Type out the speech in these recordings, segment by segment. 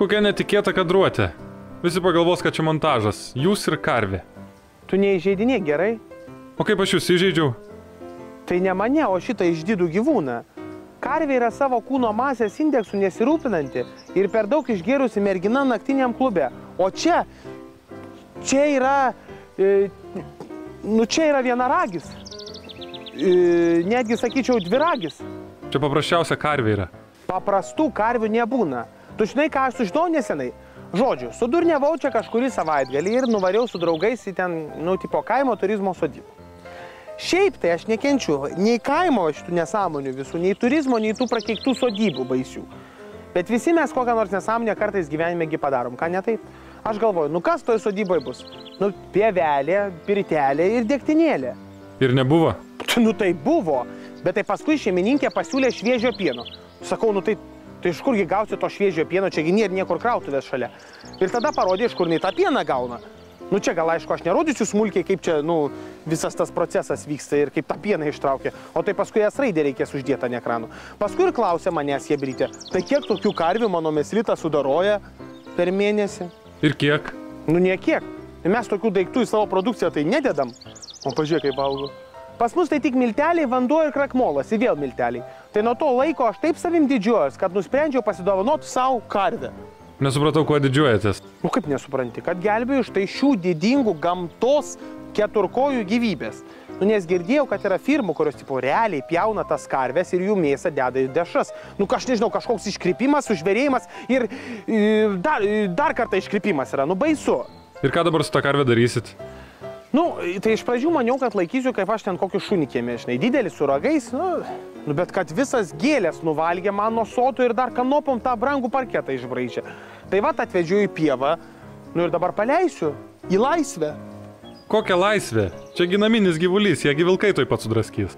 Kokia netikėta kadruotė. Visi pagalvos, kad čia montažas. Jūs ir karvė. Tu neįžeidinė gerai? O kaip aš jūs įžeidžiau? Tai ne mane, o šitą išdidų gyvūną. Karvė yra savo kūno masės indeksų nesirūpinanti ir per daug išgėrusi mergina naktiniam klube. O čia yra, čia yra vienaragis. Netgi sakyčiau dviragis. Čia paprasčiausia karvė yra. Paprastų karvių nebūna. Tu žinai, ką aš sužinau nesenai? Žodžiu, sudurniavau čia kažkurį savaitgalį ir nuvariau su draugais į ten, tipo kaimo turizmo sodybą. Šiaip tai aš nekenčiu nei kaimo šitų nesąmonių visų, nei turizmo, nei tų prakeiktų sodybų baisių. Bet visi mes kokią nors nesąmonę kartais gyvenimegi padarom, ką ne taip? Aš galvoju, nu kas toj sodyboje bus? Nu, pievelė, pirtelė ir degtinėlė. Ir nebuvo? Nu tai buvo, bet tai paskui šeimininkė pasiūlė šviežio pieno. Sakau, nu tai iš kurgi gausi to šviežio pieno, čiagi nėra niekur krautuvės šalia. Ir tada parodė, iš kur nei tą pieną gauna. Nu čia gal aišku, aš nerodysiu smulkiai, kaip čia, visas tas procesas vyksta ir kaip tą pieną ištraukia. O tai paskui jas raidė reikės uždėti ant ekranų. Paskui ir klausė manęs jebrytė, tai kiek tokių karvių mano meslyta sudaroja per mėnesį? Ir kiek? Nu nie kiek. Mes tokių daiktų į savo produkciją tai nededam. O pažiūrėk, kaip valgo. Pas mus tai tik milteliai, vanduo ir krakmolas, ir vėl milteliai. Tai nuo to laiko aš taip savim didžiuojas, kad nusprendžiau pasidovanoti savo karvę. Nesupratau, kuo didžiuojatės. Nu kaip nesupranti, kad gelbėjau štai šių didingų gamtos keturkojų gyvybės. Nu nes girdėjau, kad yra firmų, kurios tipo realiai pjauna tas karves ir jų mėsą deda į dešras. Nu aš nežinau, kažkoks iškrypimas, užverėjimas ir dar kartą iškrypimas yra, nu baisu. Ir ką dabar su tą karvę darysit? Nu, tai iš pradžių maniau, kad laikysiu, kaip aš ten kokį šunį kieme, žinai, didelis su ragais, bet kad visas gėlės nuvalgė man nuo sotų ir dar kanopom tą brangų parketą išbraižė. Tai va, atvedžiu į pievą, ir dabar paleisiu į laisvę. Kokią laisvę? Čia gi naminis gyvulys, jiegi vilkai toj pat sudraskys.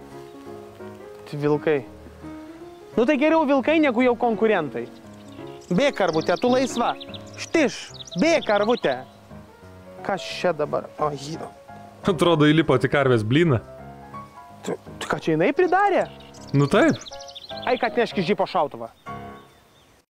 Tai vilkai. Nu tai geriau vilkai negu jau konkurentai. Bėk, karvutė, tu laisva. Štiš, bėk, karvutė. Kas čia dabar? O, jydo. Atrodo, įlipo tik karvės blyną. Tu ką čia jinai pridarė? Nu taip. Eik atnešk iš džipo šautuvą.